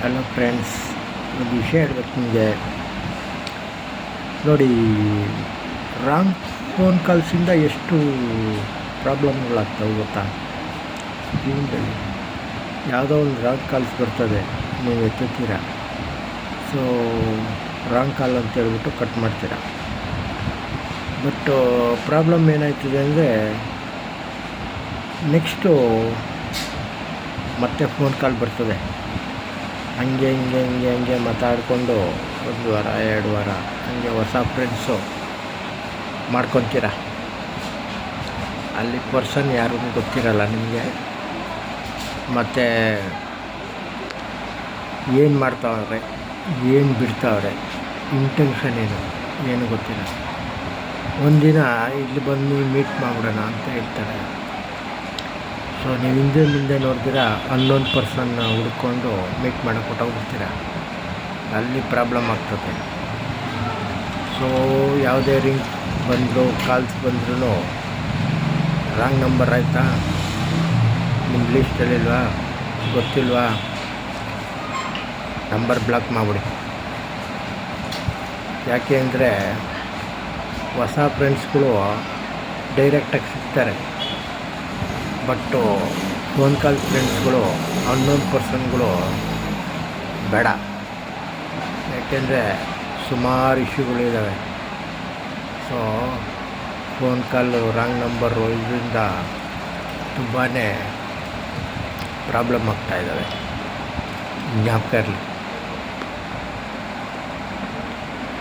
Hello friends, ಒಂದು ವಿಷಯ ಹೇಳ್ಬೇಕು ನಿಮಗೆ. ನೋಡಿ, ರಾಂಗ್ ಫೋನ್ ಕಾಲ್ಸಿಂದ ಎಷ್ಟು ಪ್ರಾಬ್ಲಮ್ಗಳಾಗ್ತವೆ ಗೊತ್ತಾ ಜೀವನದಲ್ಲಿ. ಯಾವುದೋ ಒಂದು ರಾಂಗ್ ಕಾಲ್ಸ್ ಬರ್ತದೆ, ನೀವು ಎತ್ತುತ್ತೀರ, ಸೊ ರಾಂಗ್ ಕಾಲ್ ಅಂತ ಹೇಳ್ಬಿಟ್ಟು ಕಟ್ ಮಾಡ್ತೀರ. ಬಟ್ ಪ್ರಾಬ್ಲಮ್ ಏನಾಯ್ತದೆ ಅಂದರೆ, ನೆಕ್ಸ್ಟು ಮತ್ತೆ ಫೋನ್ ಕಾಲ್ ಬರ್ತದೆ. ಹಂಗೆ ಮಾತಾಡಿಕೊಂಡು 1 ವಾರ 2 ವಾರ ಹಂಗೆ ಹೊಸ ಫ್ರೆಂಡ್ಸು ಮಾಡ್ಕೊತೀರ. ಅಲ್ಲಿ ಪರ್ಸನ್ ಯಾರೂ ಗೊತ್ತಿರಲ್ಲ ನಿಮಗೆ. ಮತ್ತು ಏನು ಮಾಡ್ತಾವ್ರೆ, ಏನು ಬಿಡ್ತಾವ್ರೆ, ಇಂಟೆನ್ಷನ್ ಏನು ಗೊತ್ತಿಲ್ಲ. ಒಂದಿನ ಇಲ್ಲಿ ಬಂದು ಮೀಟ್ ಮಾಡಿಬಿಡೋಣ ಅಂತ ಹೇಳ್ತಾರೆ. ಸೊ ನೀವು ಮುಂದೆ ನೋಡ್ತೀರ, ಅನ್ನೋನ್ ಪರ್ಸನ್ನ ಹುಡ್ಕೊಂಡು ಮೀಟ್ ಮಾಡೋಕ್ಕೆ ಹೊಟ್ಟೋಗ್ಬಿಡ್ತೀರ. ಅಲ್ಲಿ ಪ್ರಾಬ್ಲಮ್ ಆಗ್ತದೆ. ಸೊ ಯಾವುದೇ ರಿಂಗ್ ಬಂದರೂ ಕಾಲ್ಸ್ ಬಂದ್ರೂ ರಾಂಗ್ ನಂಬರ್ ಆಯಿತಾ, ನಿಮ್ಮ ಲೀಸ್ಟಲ್ಲಿಲ್ವಾ, ಗೊತ್ತಿಲ್ವಾ, ನಂಬರ್ ಬ್ಲಾಕ್ ಮಾಡಿಬಿಡಿ. ಯಾಕೆ ಅಂದರೆ ಹೊಸ ಫ್ರೆಂಡ್ಸ್ಗಳು ಡೈರೆಕ್ಟಾಗಿ ಸಿಗ್ತಾರೆ. ಬಟ್ಟು ಫೋನ್ ಕಾಲ್ ಫ್ರೆಂಡ್ಸ್ಗಳು, ಅನ್ನೋನ್ ಪರ್ಸನ್ಗಳು ಬೇಡ. ಯಾಕೆಂದರೆ ಸುಮಾರು ಇಶ್ಯೂಗಳಿದ್ದಾವೆ. ಸೊ ಫೋನ್ ಕಾಲು ರಾಂಗ್ ನಂಬರು ಇದರಿಂದ ತುಂಬಾ ಪ್ರಾಬ್ಲಮ್ ಆಗ್ತಾಯಿದ್ದಾವೆ. ಜ್ಞಾಪಕ ಇರಲಿ.